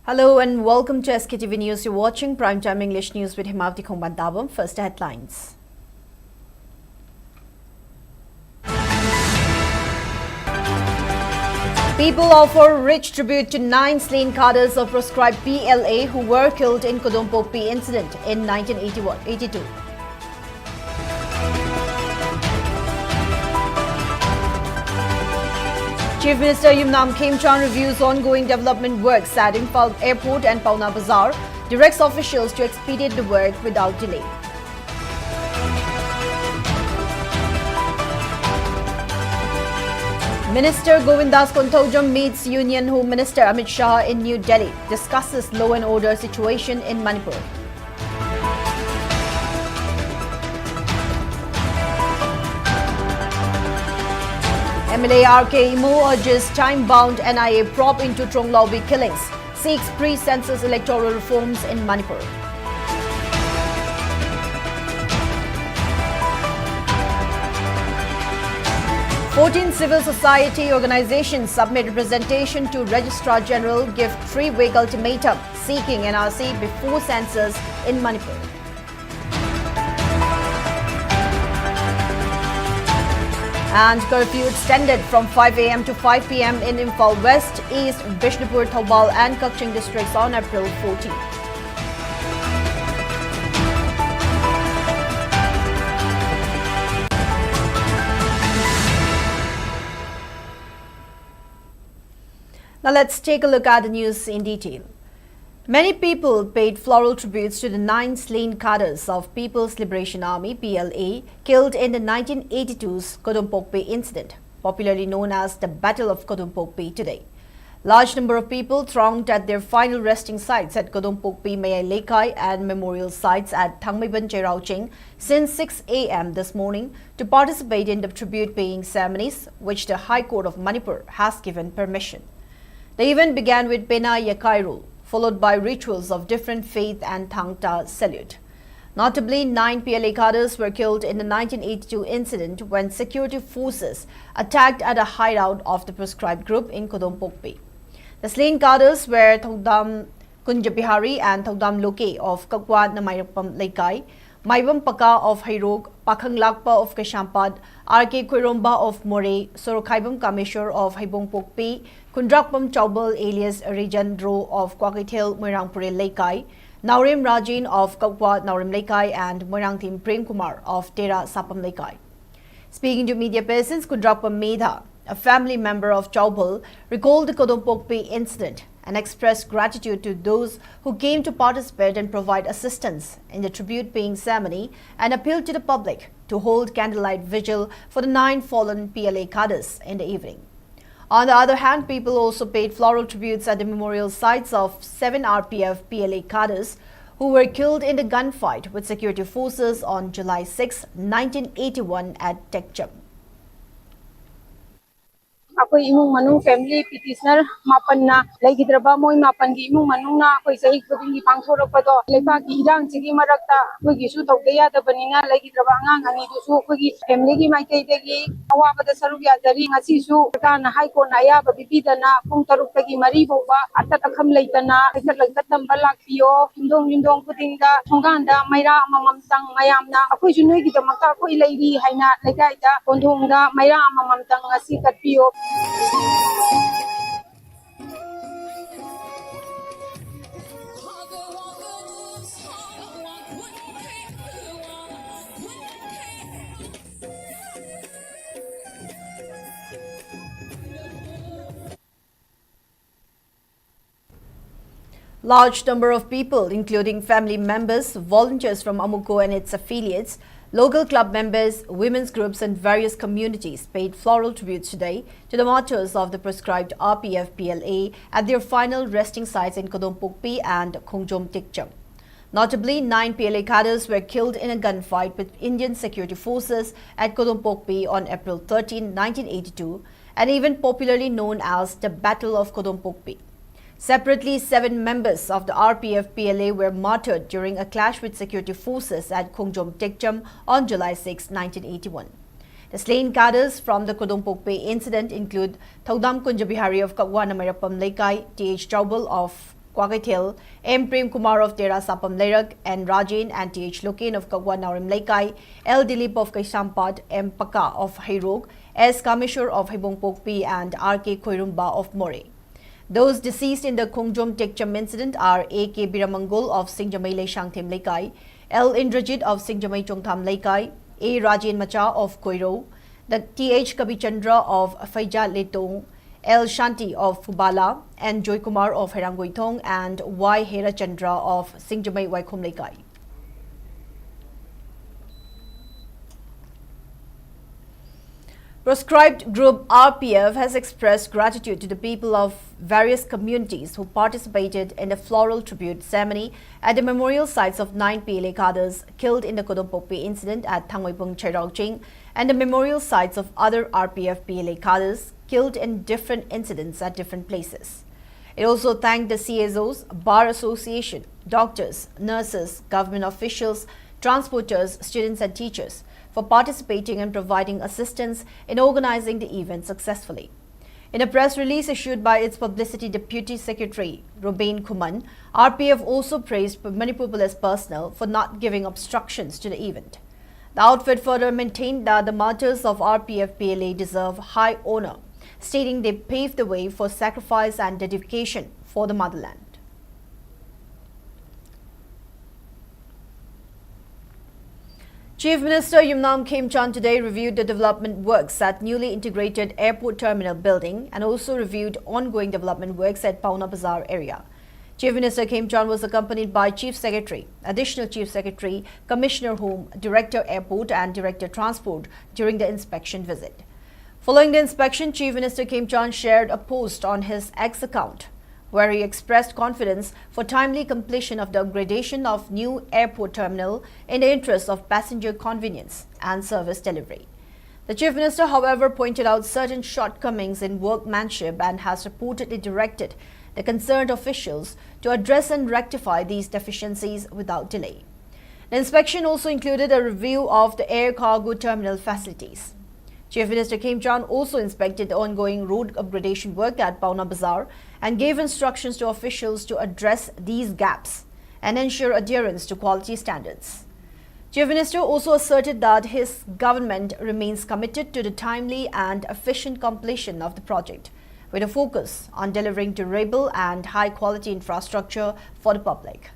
Hello and welcome to Sktv's News. You're watching Primetime English News with HEMABATI. First headlines. People offer rich tribute to 9 slain cadres of proscribed PLA who were killed in Kodump incident in 1982. Chief Minister Yumnam Khemchand reviews ongoing development works at Imphal Airport and Pauna Bazaar, directs officials to expedite the work without delay. Minister Govindas Konthaujam meets Union Home Minister Amit Shah in New Delhi, discusses law and order situation in Manipur. MLA R.K. Imo urges time-bound NIA probe into Tronglaobi killings, seeks pre-census electoral reforms in Manipur. Fourteen civil society organizations submit representation to Registrar General, give 3-week ultimatum, seeking NRC before census in Manipur. And curfew extended from 5 a.m. to 5 p.m. in Imphal West, East, Bishnupur, Thoubal and Kakching districts on April 14. Now let's take a look at the news in detail. Many people paid floral tributes to the 9 slain cadres of People's Liberation Army (PLA) killed in the 1982's Kodump incident, popularly known as the Battle of Kodump today. Large number of people thronged at their final resting sites at Kodump Mayai Lekai and memorial sites at Thangmaiban Cheiraoba since 6 a.m. this morning to participate in the tribute-paying ceremonies, which the High Court of Manipur has given permission. The event began with Pena Yakairul, followed by rituals of different faith and Thangta salute. Notably, 9 PLA cadres were killed in the 1982 incident when security forces attacked at a hideout of the proscribed group in Kodump. The slain cadres were Kodump Kunjabihari and Kodump Loke of Kakwa Namayapam Lekai, Maibam Paka of Hairog, Pakhang Lakpa of Kashampad, R.K. Cheiraoba of More, Sorokhaibam Kameshwar of Haibong Pokpi, Kundrakpam Chaubal alias Rejan Dro of Kwakithil Moirangpuri Lekai, Naurim Rajin of Kakwa Naurim Lekai and Moirangthim Prem Kumar of Tera Sapam Lekai. Speaking to media persons, Kundrakpam Medha, a family member of Chaubal, recalled the Kodump incident and expressed gratitude to those who came to participate and provide assistance in the tribute-paying ceremony and appealed to the public to hold candlelight vigil for the 9 fallen PLA cadres in the evening. On the other hand, people also paid floral tributes at the memorial sites of 7 RPF PLA cadres who were killed in the gunfight with security forces on July 6, 1981 at Tekcham. Ako'y imong manung family petitioner mapan na laigidraba mo'y mapan gi imong manung na ako'y sahig paging ipangsorok pa to laipa gi irang sigi marakta ako'y gisu tawdaya da banina laigidraba ngang ani dusu ako'y gi family gi maitay dagi awa pada saruk yadari ngasi su kana high court na ayaba bibida na kung taruk tagi mari boba atat akham laitana ikat lagtat tambalak piyo yundong putingda songganda maira mamamtang mayamna ako'y sunoy gi damakta ako'y lairi haina laigaida kondongda maira mamamtang ngasi kat piyo. Large number of people, including family members, volunteers from Amuko and its affiliates, local club members, women's groups and various communities paid floral tributes today to the martyrs of the proscribed RPF-PLA at their final resting sites in Kodump and Khongjom Tikcham. Notably, 9 PLA cadres were killed in a gunfight with Indian security forces at Kodump on April 13, 1982, and even popularly known as the Battle of Kodump. Separately, 7 members of the RPF-PLA were martyred during a clash with security forces at Khongjom Tikcham on July 6, 1981. The slain cadres from the Kodump incident include Kodump Kunjabihari of Kakwa Namayapam Lekai, T.H. Chaubal of Kwakaithil, M. Prem Kumar of Tera Sapam Leirak, N. Rajan and T.H. Loken of Kagwa Naurim Laikai, L. Dilip of Kaisampad, M. Paka of Hairog, S. Kameshwar of Hibongpokpi and R.K. Khoirumba of More. Those deceased in the Kongjom Tekcham incident are A.K. Biramangol of Singjamai Leishangthim Laikai, L. Indrajit of Singjamai Chongtham Laikai, A. Rajan Macha of Koiro, the T.H. Kabichandra of Faija Letong, L. Shanti of Fubala, and Joy Kumar of Herangoitong, and Y. Hera Chandra of Singjamai Waikhom Laikai. Proscribed group RPF has expressed gratitude to the people of various communities who participated in the floral tribute ceremony at the memorial sites of 9 PLA cadres killed in the Kodump incident at Thangweipung Cheiraoba and the memorial sites of other RPF PLA cadres killed in different incidents at different places. It also thanked the CSOs, Bar Association, doctors, nurses, government officials, transporters, students and teachers for participating and providing assistance in organizing the event successfully. In a press release issued by its Publicity Deputy Secretary, Rubain Kuman, RPF also praised Manipur police personnel for not giving obstructions to the event. The outfit further maintained that the martyrs of RPF PLA deserve high honor, stating they paved the way for sacrifice and dedication for the motherland. Chief Minister Yumnam Khemchand today reviewed the development works at newly integrated airport terminal building and also reviewed ongoing development works at Pauna Bazaar area. Chief Minister Khemchand was accompanied by Chief Secretary, Additional Chief Secretary, Commissioner Home, Director Airport and Director Transport during the inspection visit. Following the inspection, Chief Minister Khemchand shared a post on his X account where he expressed confidence for timely completion of the upgradation of new airport terminal in the interest of passenger convenience and service delivery. The Chief Minister, however, pointed out certain shortcomings in workmanship and has reportedly directed the concerned officials to address and rectify these deficiencies without delay. The inspection also included a review of the air cargo terminal facilities. Chief Minister Khemchand also inspected the ongoing road upgradation work at Pauna Bazaar and gave instructions to officials to address these gaps and ensure adherence to quality standards. Chief Minister also asserted that his government remains committed to the timely and efficient completion of the project, with a focus on delivering durable and high-quality infrastructure for the public.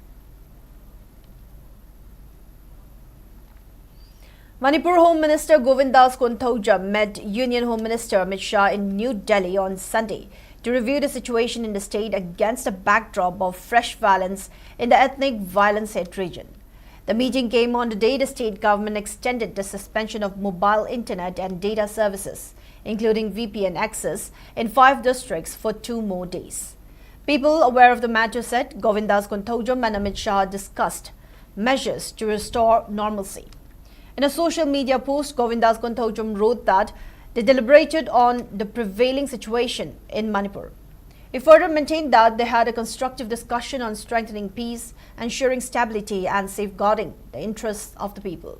Manipur Home Minister Govindas Konthoja met Union Home Minister Amit Shah in New Delhi on Sunday to review the situation in the state against a backdrop of fresh violence in the ethnic violence-hit region. The meeting came on the day the state government extended the suspension of mobile internet and data services, including VPN access, in 5 districts for 2 more days. People aware of the matter said Govindas Konthoja and Amit Shah discussed measures to restore normalcy. In a social media post, Govindas Konthoja wrote that they deliberated on the prevailing situation in Manipur. He further maintained that they had a constructive discussion on strengthening peace, ensuring stability and safeguarding the interests of the people.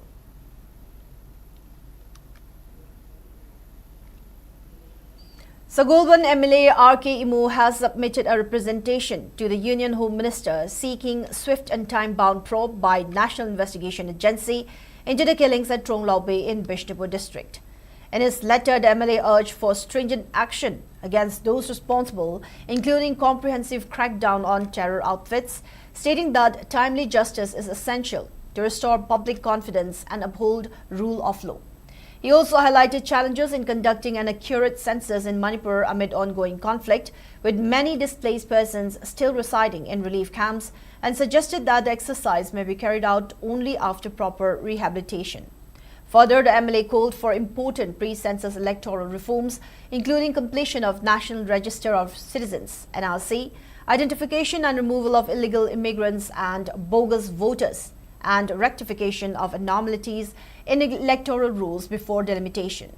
Sagolban MLA R.K. Imo has submitted a representation to the Union Home Minister seeking swift and time-bound probe by National Investigation Agency into the killings at Tronglaobi in Bishnupur district. In his letter, the MLA urged for stringent action against those responsible, including comprehensive crackdown on terror outfits, stating that timely justice is essential to restore public confidence and uphold rule of law. He also highlighted challenges in conducting an accurate census in Manipur amid ongoing conflict, with many displaced persons still residing in relief camps, and suggested that the exercise may be carried out only after proper rehabilitation. Further, the MLA called for important pre-census electoral reforms, including completion of National Register of Citizens (NRC), identification and removal of illegal immigrants and bogus voters, and rectification of anomalies in electoral rules before delimitation.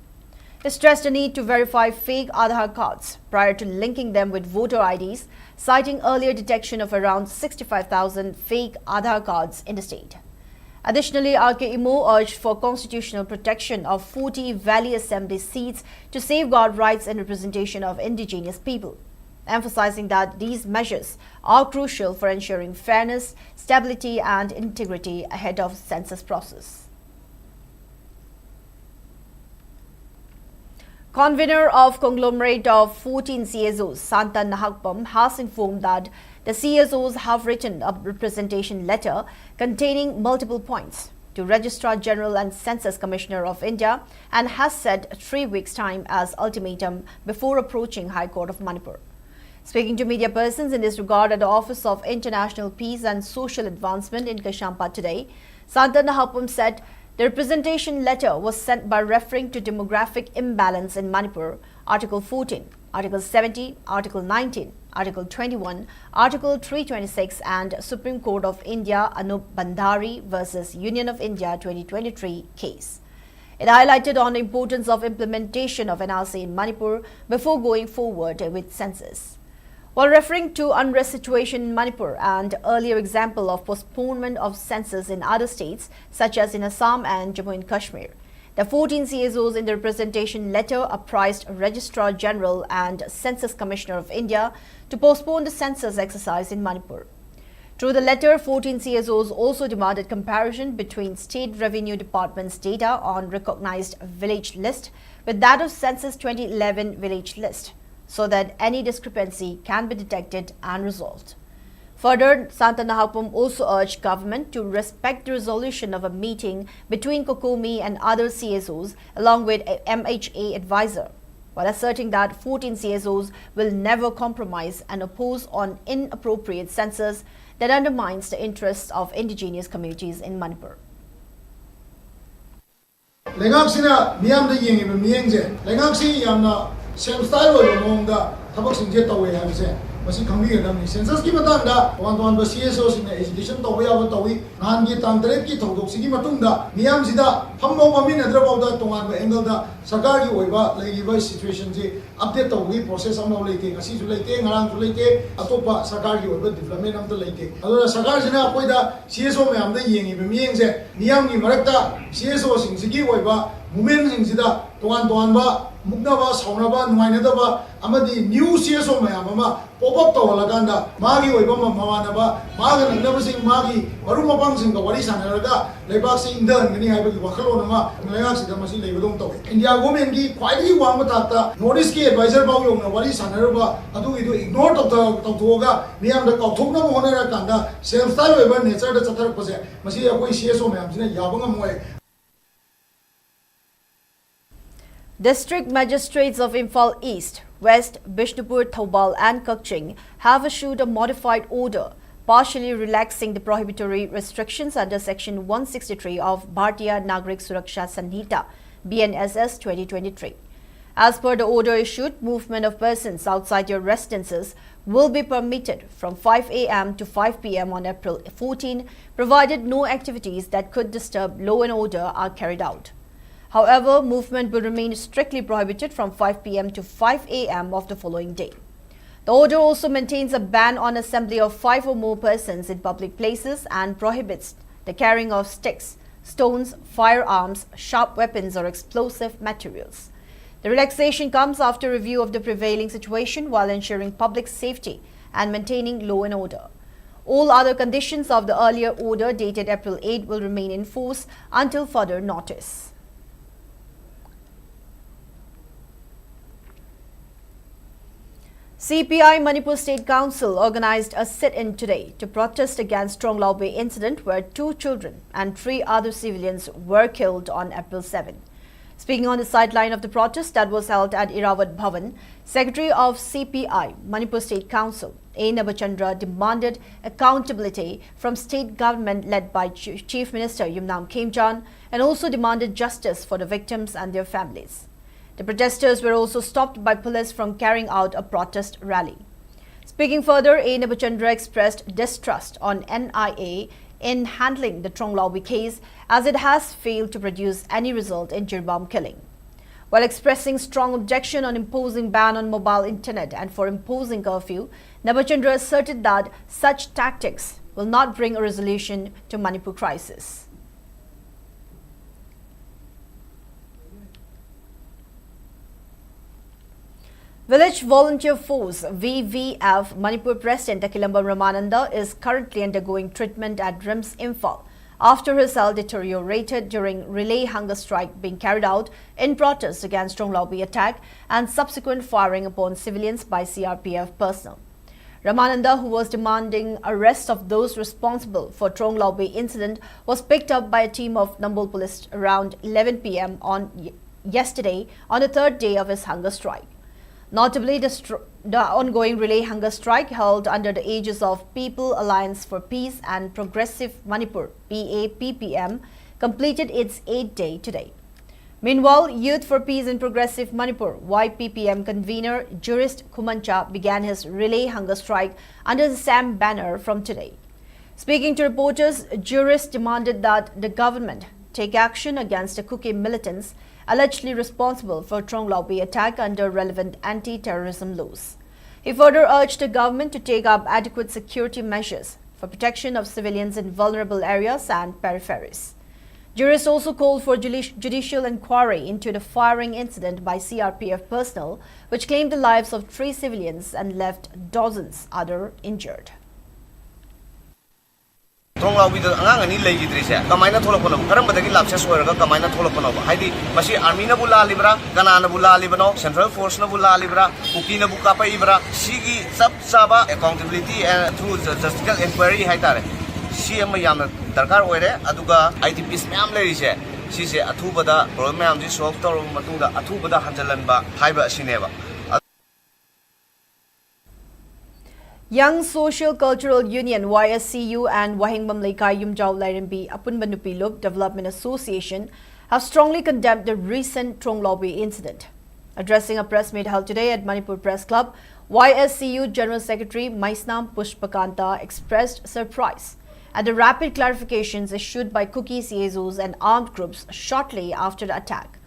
He stressed the need to verify fake Aadhaar cards prior to linking them with voter IDs, citing earlier detection of around 65,000 fake Aadhaar cards in the state. Additionally, R.K. Imo urged for constitutional protection of 40 Valley Assembly seats to safeguard rights and representation of indigenous people, emphasizing that these measures are crucial for ensuring fairness, stability and integrity ahead of census process. Convener of conglomerate of 14 CSOs, Santa Nahakpam, has informed that the CSOs have written a representation letter containing multiple points to Registrar General and Census Commissioner of India and has set 3 weeks' time as ultimatum before approaching High Court of Manipur. Speaking to media persons in this regard at the Office of International Peace and Social Advancement in Kashampa today, Santa Nahakpam said the representation letter was sent by referring to demographic imbalance in Manipur, Article 14, Article 70, Article 19, Article 21, Article 326 and Supreme Court of India Anup Bandhari versus Union of India 2023 case. It highlighted on the importance of implementation of NRC in Manipur before going forward with census. While referring to unrest situation in Manipur and earlier example of postponement of census in other states such as in Assam and Jammu and Kashmir, the 14 CSOs in the representation letter apprised Registrar General and Census Commissioner of India to postpone the census exercise in Manipur. Through the letter, 14 CSOs also demanded comparison between State Revenue Department's data on recognized village list with that of Census 2011 village list, so that any discrepancy can be detected and resolved. Further, Santa Nahakpam also urged government to respect the resolution of a meeting between COCOMI and other CSOs along with a MHA advisor, while asserting that 14 CSOs will never compromise and oppose on inappropriate census that undermines the interests of indigenous communities in Manipur. Lengaksina miyamda yengi miyengje lengaksi yamna same style lo mongda thabak singje tawe habise masi khangbi gadamni census ki matangda wan ba CSO singna education tawe ya tawi nan gi tangtre ki thodok sigi matungda miyam sida phammo mamin adra bawda tongan ba angle da sarkar gi oiba leiba situation ji update tawi process amlo leite ngasi ju leite ngarang ju leite atopa sarkar gi oiba development amta leite ado sarkar sina akoida CSO mayam da yengi miyengje miyam gi marakta CSO sing sigi oiba movement sing sida tongan ba Muknaba, Saunaba, Nuainadaba, Amadi, new CSO Mayama, pop up to Alaganda, Magi, Webama, Mamanaba, Magan, never sing Magi, Maruma Pangsing, the Waris and Araga, Lebaxi, Indan, many Ivory Wakalonama, Layax, the Masi Levodon Toy. India women give quietly Wamatata, notice key advisor Bao, Waris and Araba, Adu, ignore Toga, Miam the Kautuna Honora Kanda, same style of nature, the Satar Pose, Masia, CSO Mamsina, Yabanga. District Magistrates of Imphal East, West, Bishnupur, Thoubal and Kukching have issued a modified order partially relaxing the prohibitory restrictions under Section 163 of Bharatiya Nagrik Suraksha Sanhita BNSS 2023. As per the order issued, movement of persons outside your residences will be permitted from 5 a.m. to 5 p.m. on April 14, provided no activities that could disturb law and order are carried out. However, movement will remain strictly prohibited from 5 p.m. to 5 a.m. of the following day. The order also maintains a ban on assembly of 5 or more persons in public places and prohibits the carrying of sticks, stones, firearms, sharp weapons or explosive materials. The relaxation comes after review of the prevailing situation while ensuring public safety and maintaining law and order. All other conditions of the earlier order dated April 8 will remain in force until further notice. CPI Manipur State Council organized a sit-in today to protest against Tronglaobi incident where 2 children and 3 other civilians were killed on April 7. Speaking on the sideline of the protest that was held at Irawat Bhavan, Secretary of CPI Manipur State Council A. Nabachandra demanded accountability from state government led by Chief Minister Yumnam Khemjan and also demanded justice for the victims and their families. The protesters were also stopped by police from carrying out a protest rally. Speaking further, A. Nabachandra expressed distrust on NIA in handling the Tronglaobi case as it has failed to produce any result in Jirbam killing. While expressing strong objection on imposing ban on mobile internet and for imposing curfew, Nabachandra asserted that such tactics will not bring a resolution to Manipur crisis. Village Volunteer Force VVF Manipur President Akilambam Ramananda is currently undergoing treatment at RIMS Imphal after his health deteriorated during relay hunger strike being carried out in protest against Tronglaobi attack and subsequent firing upon civilians by CRPF personnel. Ramananda, who was demanding arrest of those responsible for Tronglaobi incident, was picked up by a team of Nambol police around 11 p.m. on yesterday on the third day of his hunger strike. Notably, the ongoing relay hunger strike held under the aegis of People Alliance for Peace and Progressive Manipur (PAPPM) completed its 8th day today. Meanwhile, Youth for Peace and Progressive Manipur (YPPM) convener Jurist Kumancha began his relay hunger strike under the same banner from today. Speaking to reporters, Jurist demanded that the government take action against the Kuki militants allegedly responsible for Tronglaobi attack under relevant anti-terrorism laws. He further urged the government to take up adequate security measures for protection of civilians in vulnerable areas and peripheries. Jurist also called for judicial inquiry into the firing incident by CRPF personnel, which claimed the lives of 3 civilians and left dozens other injured. Tronglaobi the angang ani legi drise kamaina tholokno karam badagi lapse soiraga kamaina tholokno haidi masi army na bula libra kana na bula libano central force na bula libra uki na buka pa ibra sigi sab saba accountability and through justical inquiry haitare CM yamna darkar oire aduga ITPs myam lerise sise athubada problem myam ji solve tawra matungda athubada hanjalanba haiba sineba. Young Social Cultural Union YSCU and Wahingbam Leikai Yumjau Lairimbi Apunbanupilub Development Association have strongly condemned the recent Tronglaobi incident. Addressing a press meet held today at Manipur Press Club, YSCU General Secretary Maisnam Pushpakanta expressed surprise at the rapid clarifications issued by Kuki CSOs and armed groups shortly after the attack.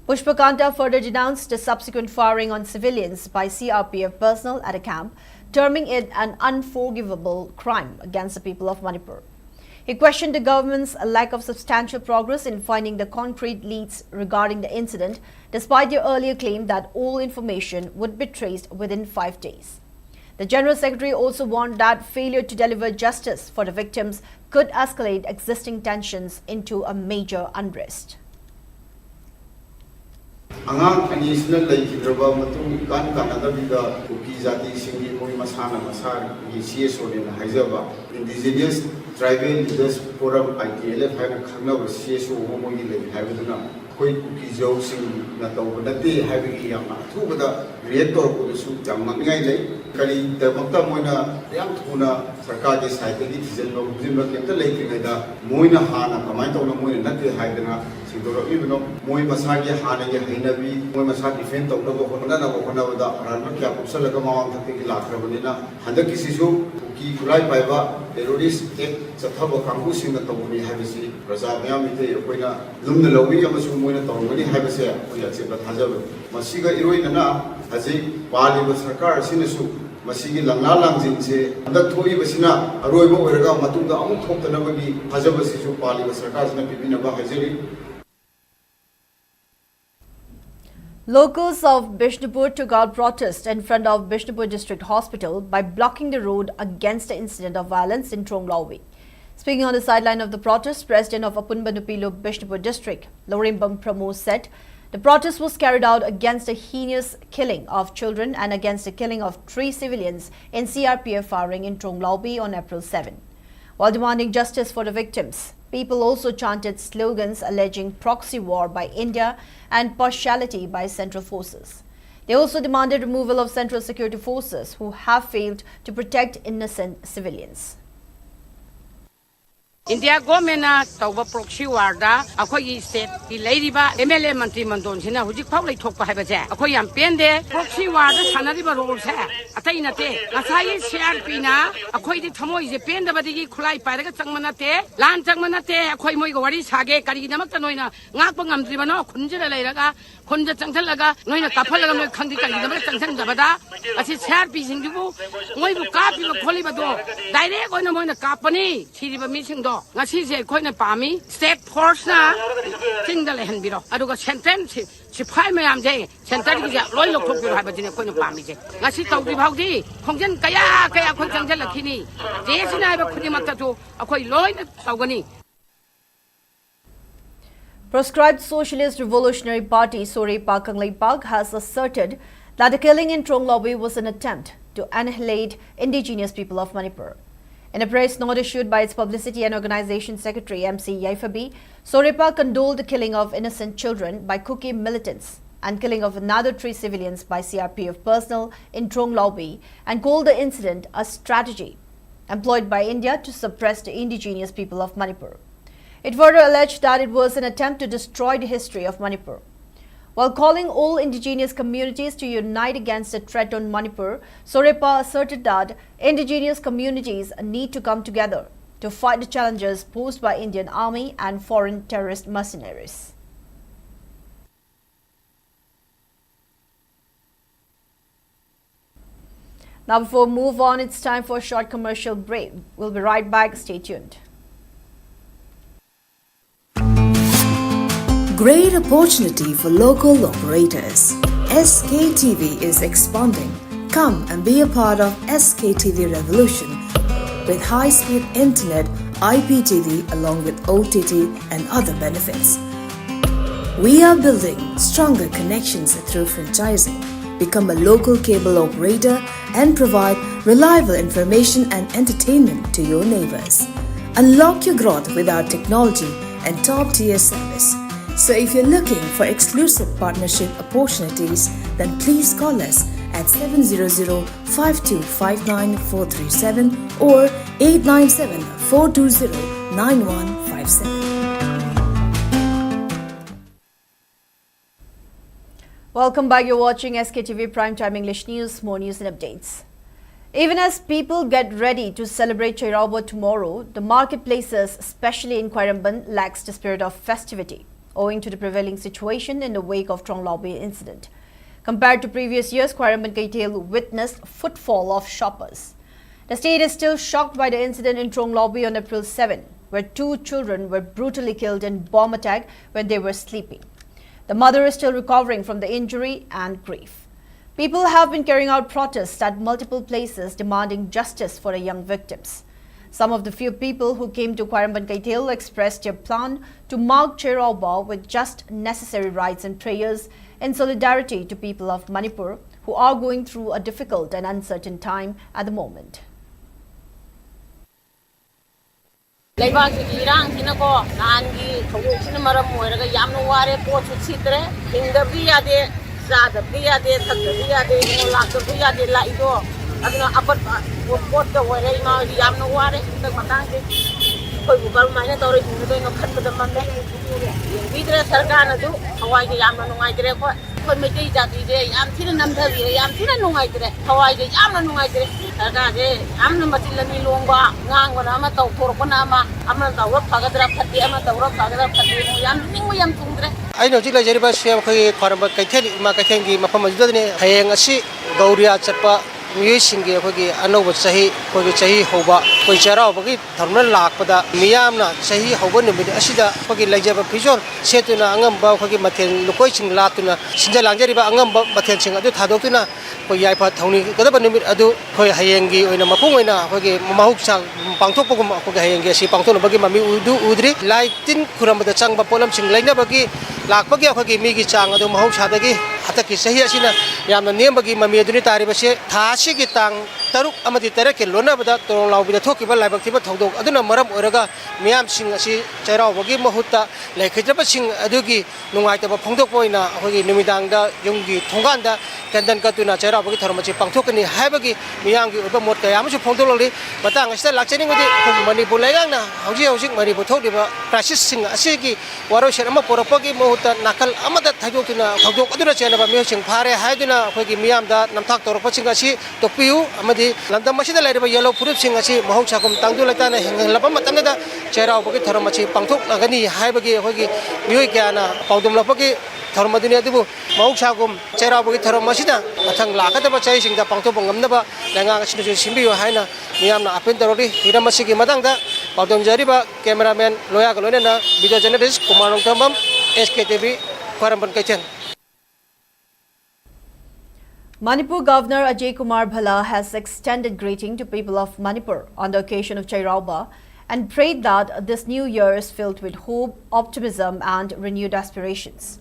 Pushpakanta further denounced the subsequent firing on civilians by CRPF personnel at a camp, terming it an unforgivable crime against the people of Manipur. He questioned the government's lack of substantial progress in finding the concrete leads regarding the incident, despite their earlier claim that all information would be traced within 5 days. The General Secretary also warned that failure to deliver justice for the victims could escalate existing tensions into a major unrest. Angang anisna laikidraba matung kanada bida Kuki jati singi moi masana masar CSO na haijaba indigenous tribal leaders forum ITLF haina khangna CSO moi lai haibaduna koi Kuki jau sing na tawbadati haibigi yamna thubada reactor ko su jammangai lai kali tabakta moina yam thuna sarkar ge saitagi dijenba bujinba kemta laikingaida moina hana kamai tawna moina natte haidana sidoro ibno moi masagi hana ge hainabi moi masa defend tawna ko hona na ko hona wada ranma kya pusalaga mawang thakki ki lakhrabanina handaki sisu ki kulai paiba terrorist act chathaba kangu singa tawni habisi praja myam ite koina lumna lawi amasu moina tawngani habise ko yache thajabe masiga iroina haji paliba sarkar sinasu masigi langla langjinse andak thoi basina aroiba oiraga matungda amuk thoktanabagi hajabasisu paliba sarkar sina pibinaba hajeri. Locals of Bishnupur took out protest in front of Bishnupur District Hospital by blocking the road against the incident of violence in Tronglaobi. Speaking on the sideline of the protest, President of Apunbanupilu Bishnupur District, Lorimbam Pramod, said the protest was carried out against the heinous killing of children and against the killing of 3 civilians in CRPF firing in Tronglaobi on April 7. While demanding justice for the victims, people also chanted slogans alleging proxy war by India and partiality by central forces. They also demanded removal of central security forces who have failed to protect innocent civilians. India government tawba proxy war da akhoi state ki leiriba MLA mantri mandon sina hujik phau lai thokpa haiba je akhoi yam pende proxy war da sanariba role se atai nate asai CRP na akhoi di thamoi je penda badigi khulai pairaga changmana te lan changmana te akhoi moi go wari sage kari namak ta noina ngak pa ngamdri bano khunjira leiraga khunja changthalaga noina kaphalaga noi khangdi kari namak changthang jabada asi CRP singbu moi bu kapi lo kholi bado direct oina moina kapani thiriba mi sing do ngasi je khoi na pami state force na ting da le han biro aduga sentence si phai mayam je center gi ja loi lok thok biro ha ba jine khoi na pami je ngasi tau di bhau di khongjen kaya khoi changjal lakhini je sina ba khudi matta tu akhoi loi na tawgani. Proscribed Socialist Revolutionary Party Sorepa Candlelight has asserted that the killing in Tronglaobi was an attempt to annihilate indigenous people of Manipur. In a press note issued by its Publicity and Organization Secretary MC Yaifabi, Sorepa condoled the killing of innocent children by Kuki militants and killing of another 3 civilians by CRPF personnel in Tronglaobi and called the incident a strategy employed by India to suppress the indigenous people of Manipur. It further alleged that it was an attempt to destroy the history of Manipur. While calling all indigenous communities to unite against the threat on Manipur, Sorepa asserted that indigenous communities need to come together to fight the challenges posed by Indian army and foreign terrorist mercenaries. Now, before we move on, it's time for a short commercial break. We'll be right back. Stay tuned. Great opportunity for local operators. SKTV is expanding. Come and be a part of SKTV revolution with high-speed internet, IPTV along with OTT and other benefits. We are building stronger connections through franchising. Become a local cable operator and provide reliable information and entertainment to your neighbors. Unlock your growth with our technology and top-tier service. So if you're looking for exclusive partnership opportunities, then please call us at 700-5259-437 or 897-420-9157. Welcome back. You're watching SKTV Primetime English News. More news and updates. Even as people get ready to celebrate Cheiraoba tomorrow, the marketplaces, especially in Kodump, lacks the spirit of festivity, owing to the prevailing situation in the wake of Tronglaobi incident. Compared to previous years, Kodump witnessed footfall of shoppers. The state is still shocked by the incident in Tronglaobi on April 7, where 2 children were brutally killed in bomb attack when they were sleeping. The mother is still recovering from the injury and grief. People have been carrying out protests at multiple places demanding justice for the young victims. Some of the few people who came to Kodump expressed their plan to mark Cheiraoba with just necessary rites and prayers in solidarity to people of Manipur who are going through a difficult and uncertain time at the moment. aduna apat pot da wore ma yam no ware ta matang ke koi bugal maine tore jinu do no khan da mande vidre sarkar na du hawai ke yam no ngai dire ko koi me dei jati je yam thina nam da dire yam thina no ngai dire hawai ke yam no ngai dire sarkar je am na matil la ni longba ngang ko na ma taw thor ko na ma am na taw ro phagadra phati am na taw ro phagadra phati yam ning mo yam tung dire ai no jik la jari ba se khoi Kodump kaitheli ma kaithengi mafam ajud ne hayeng asi gauriya chapa मियुसिंगे अखोगी अनौब चाही अखोगी चाही होबा कोई चेरावबगी धर्मन लाकपदा मियामना चाही होबा निमित असिदा अखोगी लैजबा फिजोर सेतुना अंगमबा अखोगी मथेन लुकोइसिंग लातुना सिंजा लांजरिबा अंगमबा मथेनसिंग अदु थादोक्तुना कोई याइफा थौनी गदबा निमित अदु खोय हयेंगी ओइना मपुंग ओइना अखोगी माहुक्सा पांथोकपगुम अखोगी हयेंगी असि पांथोनबगी ममी उद्री लाइटिन खुरमबदा चंगबा पोलमसिंग लैनबगी लाकपगी अखोगी मिगी चांग अदु माहुक्सादगी हतकी सही असिना यामना नेमबगी ममी अदुनि तारिबसे था सिगी तांग तरुक अमदि तरके लोनाबदा Tronglaobi थोकिबा लाइबक्तिबा थौदोक अदुना मरम ओरगा मियाम सिंग असि चेरावबगी महुत्ता लैखिद्रबा सिंग अदुगी नुंगाइतबा फोंदोकपा ओइना अखोगी निमिदांगदा युंगी थोंगानदा कैंडल कतुना चेरावबगी थरमचि पांथोकनी हाइबगी मियांगी ओबा मोट कयामसु फोंदोकलि बतांग असि लाक्चनिंगदि मणिपुर लैगांगना हौजि हौजिक मणिपुर थोदिबा क्राइसिस सिंग असिगी वारोसेर अमा पोरपगी महुत्ता नाकल अमदा थाइदोकतुना थौदोक अदुना चेनबा मियोसिंग फारे हाइदुना अखोगी मियामदा नमथाक तोरपसिंग असि तोपियु अमदि लंदम मसिदा लैरबा येलो फुरुपसिंग असि महौसाकुम तांदु लैताना हेंगलबा मतमदा चेरावबगी थरमचि पांथोकनागनि हाइबगी अखोगी मियोय क्याना पाउदुमलपगी धर्मदुनि अदुबु महौसाकुम चेरावबगी थरमसिदा मथंग लाखदबा चाइसिंगदा पांथोक ngамनबा लैंगांग असिनजु सिंबियो हाइना मियामना open तरोदि हिरमसिगी मदंगदा Paudonjariba, cameraman Loya Colonena, video journalist Kumar Tambam, SKTV, Kwaramban Kitchen. Manipur Governor Ajay Kumar Bhala has extended greeting to people of Manipur on the occasion of Cheiraoba and prayed that this new year is filled with hope, optimism and renewed aspirations.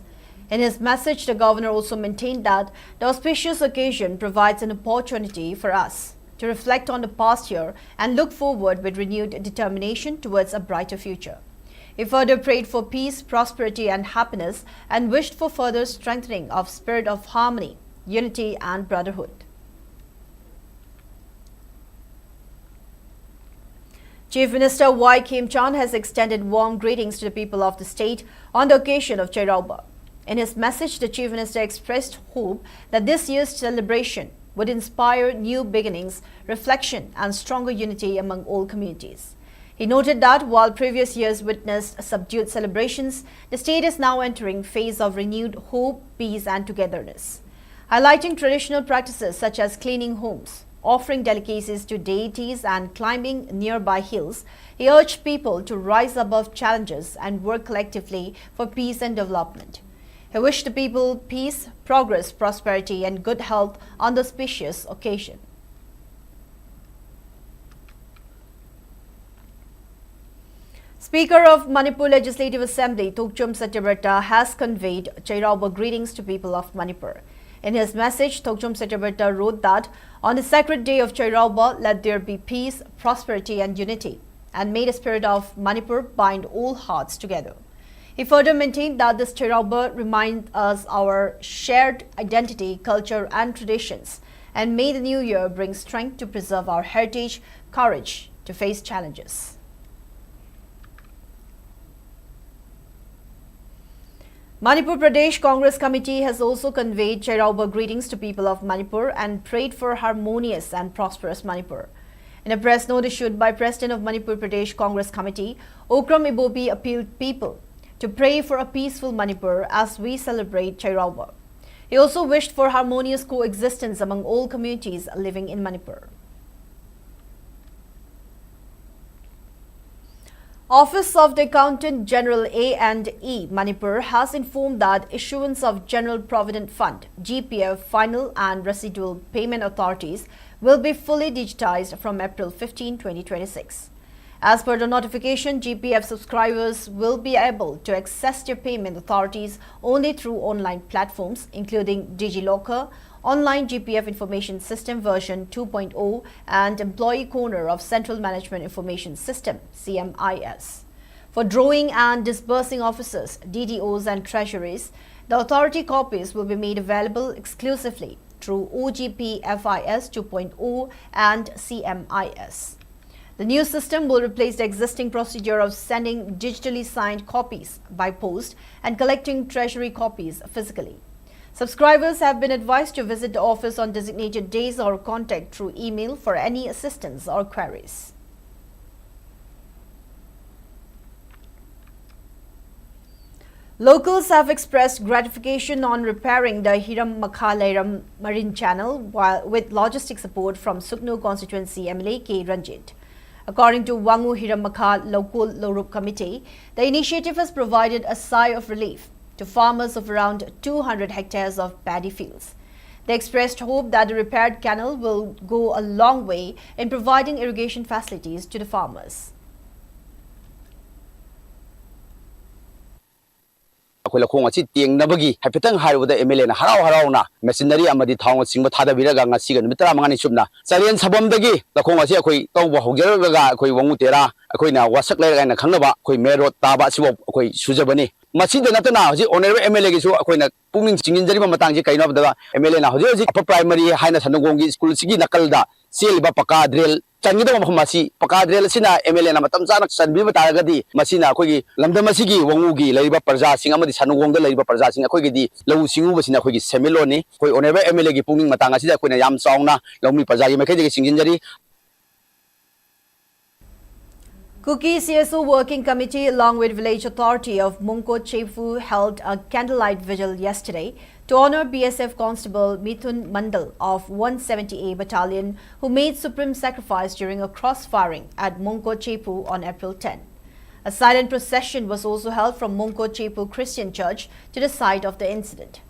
In his message, the governor also maintained that the auspicious occasion provides an opportunity for us to reflect on the past year and look forward with renewed determination towards a brighter future. He further prayed for peace, prosperity and happiness and wished for further strengthening of spirit of harmony, unity and brotherhood. Chief Minister Y. Kim Chan has extended warm greetings to the people of the state on the occasion of Cheiraoba. In his message, the Chief Minister expressed hope that this year's celebration would inspire new beginnings, reflection and stronger unity among all communities. He noted that while previous years witnessed subdued celebrations, the state is now entering a phase of renewed hope, peace and togetherness. Highlighting traditional practices such as cleaning homes, offering delicacies to deities and climbing nearby hills, he urged people to rise above challenges and work collectively for peace and development. He wished the people peace, progress, prosperity and good health on the auspicious occasion. Speaker of Manipur Legislative Assembly, Thokchum Satyavrata, has conveyed Cheiraoba greetings to people of Manipur. In his message, Thokchum Satyavrata wrote that on the sacred day of Cheiraoba, let there be peace, prosperity and unity, and may the spirit of Manipur bind all hearts together. He further maintained that this Cheiraoba reminds us our shared identity, culture and traditions, and may the new year bring strength to preserve our heritage, courage to face challenges. Manipur Pradesh Congress Committee has also conveyed Cheiraoba greetings to people of Manipur and prayed for harmonious and prosperous Manipur. In a press note issued by President of Manipur Pradesh Congress Committee, Okram Ibobi appealed people to pray for a peaceful Manipur as we celebrate Cheiraoba. He also wished for harmonious coexistence among all communities living in Manipur. Office of the Accountant General A&E Manipur has informed that issuance of General Provident Fund GPF final and residual payment authorities will be fully digitized from April 15, 2026. As per the notification, GPF subscribers will be able to access their payment authorities only through online platforms including DigiLocker, Online GPF Information System version 2.0 and Employee Corner of Central Management Information System CMIS. For drawing and disbursing officers, DDOs and treasuries, the authority copies will be made available exclusively through OGP FIS 2.0 and CMIS. The new system will replace the existing procedure of sending digitally signed copies by post and collecting treasury copies physically. Subscribers have been advised to visit the office on designated days or contact through email for any assistance or queries. Locals have expressed gratification on repairing the Hiram Marine Channel with logistic support from Suknu constituency MLA K. Ranjit. According to Wangu Hiram Local Lorup Committee, the initiative has provided a sigh of relief to farmers of around 200 hectares of paddy fields. They expressed hope that the repaired canal will go a long way in providing irrigation facilities to the farmers. ꯑꯩꯈꯣꯏ ꯂꯧꯈꯣꯡ ꯑꯁꯤ ꯇꯦꯡꯅꯕꯒꯤ ꯍꯥꯏꯐꯦꯠꯇꯪ ꯍꯥꯏꯔꯨꯕꯗ ꯑꯦꯝꯑꯦꯜꯑꯦꯅ ꯍꯔꯥꯎꯅ machinery ꯑꯃꯗꯤ ꯊꯥꯎꯅ ꯆꯤꯡꯕ ꯊꯥꯗꯕꯤꯔꯒ ꯉꯁꯤꯒ ꯅꯨꯃꯤꯠ 15ꯅꯤ ꯁꯨꯞꯅ ꯆꯔꯦꯟ ꯁꯥꯐꯝꯗꯒꯤ ꯂꯧꯈꯣꯡ ꯑꯁꯤ ꯑꯩꯈꯣꯏ ꯇꯧꯕ ꯍꯧꯖꯔꯒ ꯑꯩꯈꯣꯏ ꯋꯥꯡꯉꯨ ꯇꯦꯔꯥ ꯑꯩꯈꯣꯏꯅ ꯋꯥꯁꯛ ꯂꯩꯔꯒ ꯈꯪꯅꯕ ꯑꯩꯈꯣꯏ ꯃꯦꯟ ꯔꯣꯗ ꯇꯥꯕ ꯑꯁꯤꯐꯥꯎ ꯑꯩꯈꯣꯏ ꯁꯨꯖꯕꯅꯤ ꯃꯁꯤꯗ ꯅꯠꯇꯅ ꯍꯧꯖꯤꯛ ꯑꯣꯅꯔꯦꯕꯜ ꯑꯦꯝꯑꯦꯜꯑꯦꯒꯤꯁꯨ ꯑꯩꯈꯣꯏꯅ ꯄꯨꯛꯅꯤꯡ ꯆꯤꯡꯁꯤꯟꯖꯔꯤꯕ ꯃꯇꯥꯡꯁꯤ ꯀꯩꯅꯣ ꯍꯥꯏꯕꯗ ꯑꯦꯝꯑꯦꯜꯑꯦꯅ ꯍꯧꯖꯤꯛ ꯑꯄꯔ ꯄ꯭ꯔꯥꯏꯃꯔꯤ ꯍꯥꯏꯅ ꯁꯟꯅꯒꯣꯡꯒꯤ ꯁ꯭ꯀꯨꯜꯁꯤꯒꯤ ꯅꯥꯀꯜꯗ ꯆꯦꯜꯂꯤꯕ ꯄꯀꯥ ꯗ꯭ꯔꯦꯜ ꯆꯟꯒꯗꯕ ꯃꯐꯝ ꯑꯁꯤ ꯄꯀꯥ ꯗ꯭ꯔꯦꯜ ꯑꯁꯤꯅ ꯑꯦꯝꯑꯦꯜꯑꯦꯅ ꯃꯇꯝ ꯆꯥꯅ ꯆꯟꯕꯤꯕ ꯇꯥꯔꯒꯗꯤ ꯃꯁꯤꯅ ꯑꯩꯈꯣꯏꯒꯤ ꯂꯝꯗꯝ ꯑꯁꯤꯒꯤ ꯋꯥꯡꯉꯨꯒꯤ ꯂꯩꯔꯤꯕ ꯄ꯭ꯔꯖꯥꯁꯤꯡ ꯑꯃꯗꯤ ꯁꯟꯅꯒꯣꯡꯗ ꯂꯩꯔꯤꯕ ꯄ꯭ꯔꯖꯥꯁꯤꯡ ꯑꯩꯈꯣꯏꯒꯤꯗꯤ ꯂꯧꯎ ꯁꯤꯡꯎꯕꯁꯤꯅ ꯑꯩꯈꯣꯏꯒꯤ ꯁꯦꯟꯃꯤꯠꯂꯣꯟꯅꯤ ꯑꯩꯈꯣꯏ ꯑꯣꯅꯔꯦꯕꯜ ꯑꯦꯝꯑꯦꯜꯑꯦꯒꯤ ꯄꯨꯛꯅꯤꯡ ꯃꯇꯥꯡ ꯑꯁꯤꯗ ꯑꯩꯈꯣꯏꯅ ꯌꯥꯝ ꯆꯥꯎꯅ ꯂꯧꯃꯤ ꯄ꯭ꯔꯖꯥꯒꯤ ꯃꯥꯏꯀꯩꯗꯒꯤ ꯆꯤꯡꯁꯤꯟꯖꯔꯤ. Kuki CSO Working Committee along with Village Authority of Mungko Chefu held a candlelight vigil yesterday to honor BSF Constable Mithun Mandal of 170A Battalion, who made supreme sacrifice during a cross-firing at Mongko Chepu on April 10. A silent procession was also held from Mongko Chepu Christian Church to the site of the incident.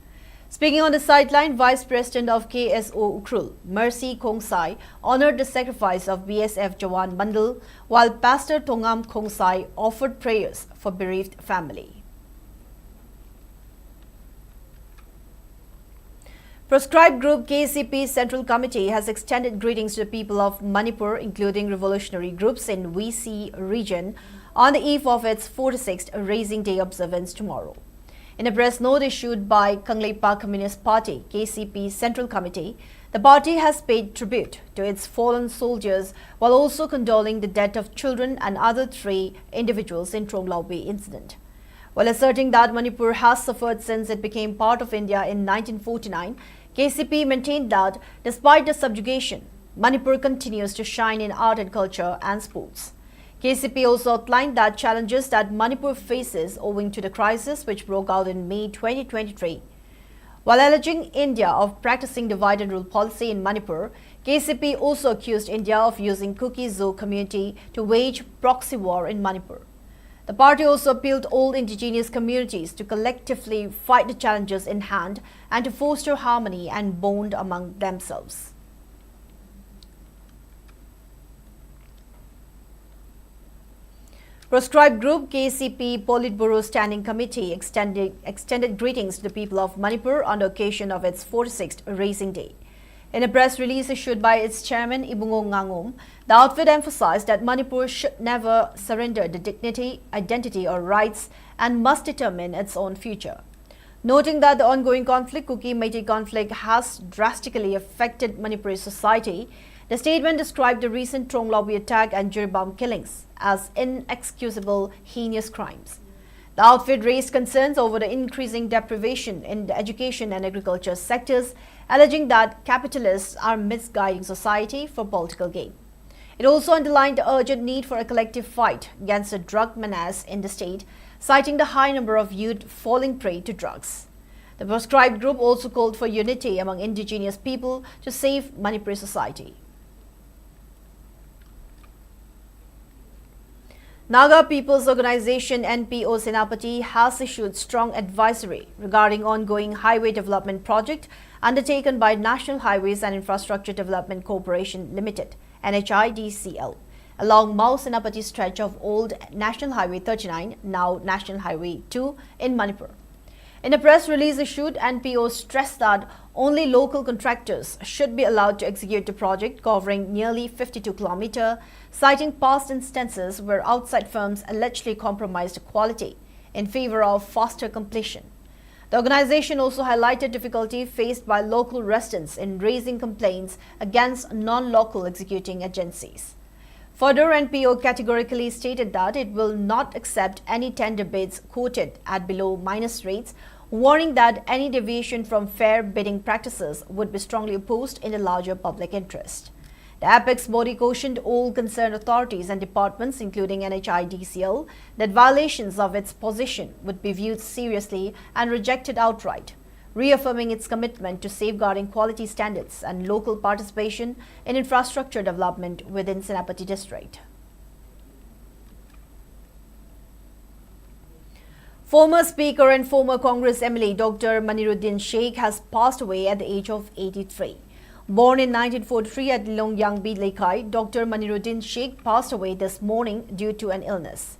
Speaking on the sideline, Vice President of KSO Ukrul, Mercy Khongsai, honored the sacrifice of BSF Jawan Mandal, while Pastor Tongam Khongsai offered prayers for bereaved family. Proscribed Group KCP Central Committee has extended greetings to the people of Manipur, including revolutionary groups in VC region, on the eve of its 46th Raising Day observance tomorrow. In a press note issued by Candlelight Communist Party, KCP Central Committee, the party has paid tribute to its fallen soldiers while also condoling the death of children and other 3 individuals in Tronglaobi incident. While asserting that Manipur has suffered since it became part of India in 1949, KCP maintained that despite the subjugation, Manipur continues to shine in art and culture and sports. KCP also outlined that challenges that Manipur faces owing to the crisis which broke out in May 2023. While alleging India of practicing divide and rule policy in Manipur, KCP also accused India of using Kuki-Zo community to wage proxy war in Manipur. The party also appealed to all indigenous communities to collectively fight the challenges in hand and to foster harmony and bond among themselves. Proscribed Group KCP Politburo Standing Committee extended greetings to the people of Manipur on the occasion of its 46th Raising Day. In a press release issued by its chairman Ibungo Ngangom, the outfit emphasized that Manipur should never surrender the dignity, identity or rights and must determine its own future. Noting that the ongoing conflict, Kuki-Meitei conflict, has drastically affected Manipuri society, the statement described the recent Tronglaobi attack and jury bomb killings as inexcusable, heinous crimes. The outfit raised concerns over the increasing deprivation in the education and agriculture sectors, alleging that capitalists are misguiding society for political gain. It also underlined the urgent need for a collective fight against the drug menace in the state, citing the high number of youth falling prey to drugs. The proscribed group also called for unity among indigenous people to save Manipuri society. Naga People's Organization NPO HEMABATI has issued strong advisory regarding ongoing highway development project undertaken by National Highways and Infrastructure Development Corporation Limited, NHIDCL, along Mao HEMABATI stretch of old National Highway 39, now National Highway 2 in Manipur. In a press release issued, NPO stressed that only local contractors should be allowed to execute the project covering nearly 52 kilometers, citing past instances where outside firms allegedly compromised quality in favor of faster completion. The organization also highlighted difficulty faced by local residents in raising complaints against non-local executing agencies. Further, NPO categorically stated that it will not accept any tender bids quoted at below minus rates, warning that any deviation from fair bidding practices would be strongly opposed in the larger public interest. The apex body cautioned all concerned authorities and departments, including NHIDCL, that violations of its position would be viewed seriously and rejected outright, reaffirming its commitment to safeguarding quality standards and local participation in infrastructure development within HEMABATI district. Former Speaker and former Congress MLA Dr. Maniruddin Sheikh has passed away at the age of 83. Born in 1943 at Longyangbi Lekai, Dr. Maniruddin Sheikh passed away this morning due to an illness.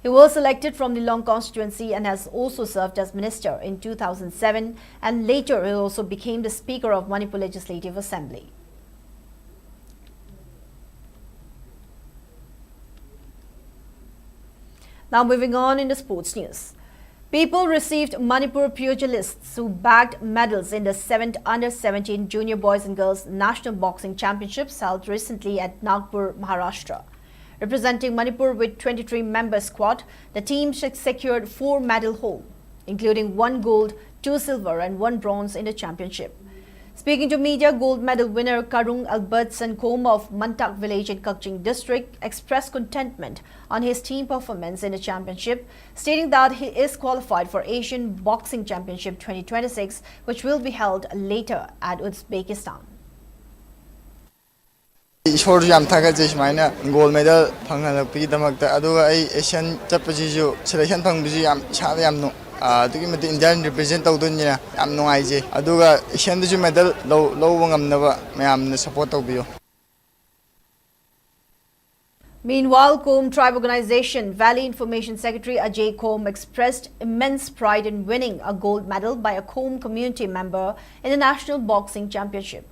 He was elected from the Long constituency and has also served as minister in 2007, and later he also became the Speaker of Manipur Legislative Assembly. Now moving on in the sports news. People received Manipur pugilists who bagged medals in the 7th Under-17 Junior Boys and Girls National Boxing Championships held recently at Nagpur, Maharashtra. Representing Manipur with 23-member squad, the team secured 4 medal haul, including 1 gold, 2 silver and 1 bronze in the championship. Speaking to media, gold medal winner Karung Albertson Kom of Mantak village in Kakching district expressed contentment on his team performance in the championship, stating that he is qualified for Asian Boxing Championship 2026, which will be held later at Uzbekistan. ꯏꯁꯣꯔꯁꯨ ꯌꯥꯝ ꯊꯥꯒꯠꯆꯩ ꯁꯨꯃꯥꯏꯅ gold medal ꯐꯪꯍꯜꯂꯛꯄꯒꯤꯗꯃꯛꯇ ꯑꯗꯨꯒ ꯑꯩ Asian ꯆꯠꯄꯁꯤꯁꯨ selection ꯐꯪꯕꯁꯤ ꯌꯥꯝ ꯏꯁꯥꯗ ꯌꯥꯝ ꯑꯗꯨꯛꯀꯤ ꯃꯇꯤꯛ Indian represent ꯇꯧꯗꯣꯏꯅꯤꯅ ꯌꯥꯝ ꯅꯨꯡꯉꯥꯏꯖꯩ ꯑꯗꯨꯒ ꯑꯦꯁꯤꯌꯥꯟꯗꯁꯨ ꯃꯦꯗꯜ ꯂꯧꯕ ꯉꯝꯅꯕ ꯃꯌꯥꯝꯅ ꯁꯄꯣꯔꯠ ꯇꯧꯕꯤꯌꯨ. Meanwhile, Kom Tribe Organization Valley Information Secretary Ajay Kom expressed immense pride in winning a gold medal by a Kom community member in the National Boxing Championship.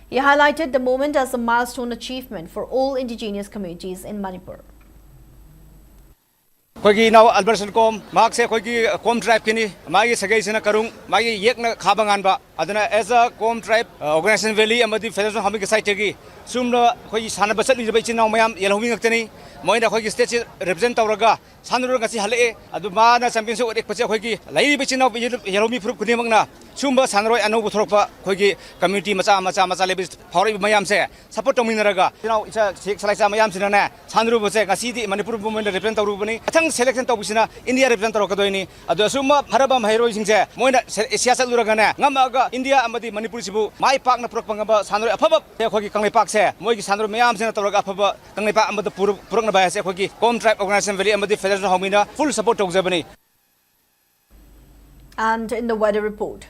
He highlighted the moment as a milestone achievement for all indigenous communities in Manipur. Kogi now Albertson Kom, Mark say Kogi Kom tribe kini, Magi Sagasina Karung, Magi Yekna Kabanganba, Adana as a Kom tribe organization valley amadi Federation Homing Society, Sumna Kogi Sanabasat is the now Mayam Yellow Tani, Moina Kogi State represent Auraga, Sandrugasi Hale, Adumana Championship Kogi, Lady Bichin of Yelomi Purkunimana, Sumba Sanroy and Novotropa, Kogi community Masa Lebis, Power Mayam say, support Minaraga, you know, it's a 6 like Mayam Sinana, Sandru was a city, Manipur woman represent Rubani, selection Tobusina, India represent Rokadoini, Adasuma, Harabam heroism, Moina, Siasa Luragana, Namaga, India, Amadi, Manipur, my partner Propagamba, Sandro Apapa, Kogi Kangi Park, Mogi Sandro Mayam Senator Apapa, Kangipa, Amada Purugna Kogi, Kom Tribe Organization Valley, Amadi Federation Homina, full support to Zabani. And in the weather report.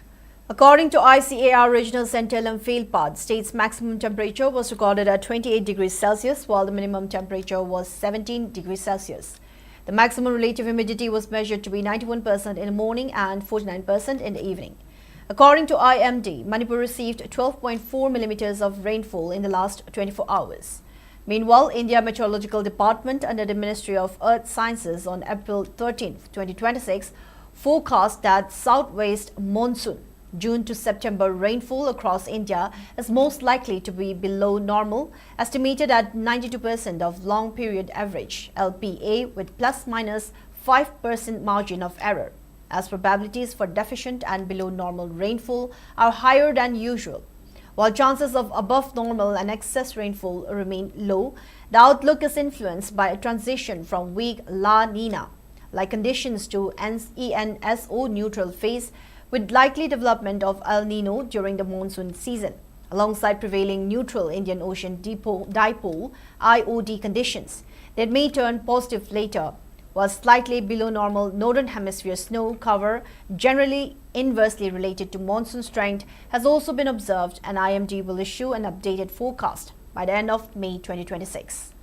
According to ICAR Regional Center Imphal, state's maximum temperature was recorded at 28 degrees Celsius, while the minimum temperature was 17 degrees Celsius. The maximum relative humidity was measured to be 91% in the morning and 49% in the evening. According to IMD, Manipur received 12.4 millimeters of rainfall in the last 24 hours. Meanwhile, India Meteorological Department under the Ministry of Earth Sciences on April 13, 2026, forecast that southwest monsoon June to September rainfall across India is most likely to be below normal, estimated at 92% of long period average LPA with plus minus 5% margin of error, as probabilities for deficient and below normal rainfall are higher than usual. While chances of above normal and excess rainfall remain low, the outlook is influenced by a transition from weak La Nina like conditions to ENSO neutral phase, with likely development of El Nino during the monsoon season, alongside prevailing neutral Indian Ocean dipole IOD conditions that may turn positive later, while slightly below normal northern hemisphere snow cover, generally inversely related to monsoon strength, has also been observed, and IMD will issue an updated forecast by the end of May 2026.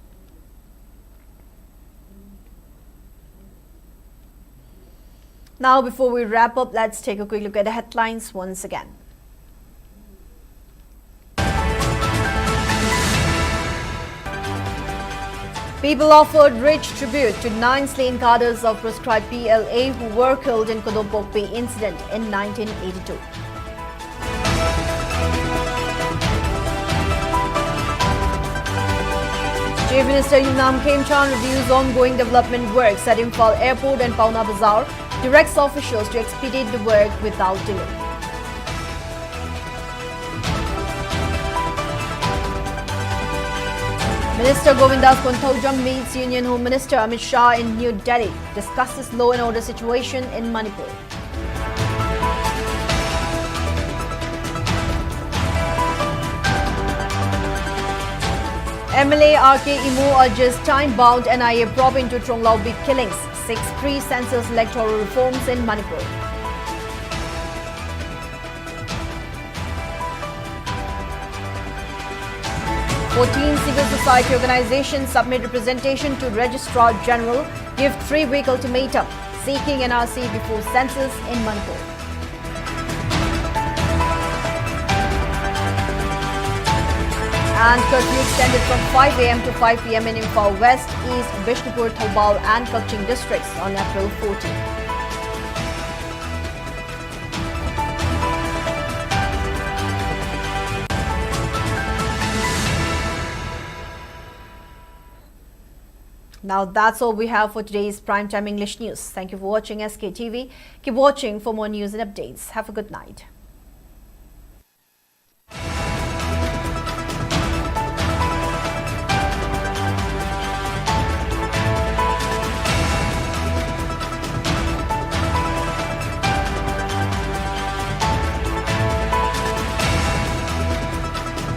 Now, before we wrap up, let's take a quick look at the headlines once again. People offered rich tribute to 9 slain cadres of proscribed PLA who were killed in Kodump incident in 1982. Chief Minister Yumnam Khemchan reviews ongoing development works at Imphal Airport and Pauna Bazaar, directs officials to expedite the work without delay. Minister Govindas Konthaujam meets Union Home Minister Amit Shah in New Delhi, discusses law and order situation in Manipur. MLA RK Imo urges time-bound NIA probe into Tronglaobi killings, 6 pre-census electoral reforms in Manipur. Fourteen civil society organizations submit representation to Registrar General, give 3-week ultimatum, seeking NRC before census in Manipur. And curfew extended from 5 a.m. to 5 p.m. in Imphal West, East, Bishnupur, Thoubal and Kakching districts on April 14. Now that's all we have for today's Primetime English News. Thank you for watching SKTV. Keep watching for more news and updates. Have a good night.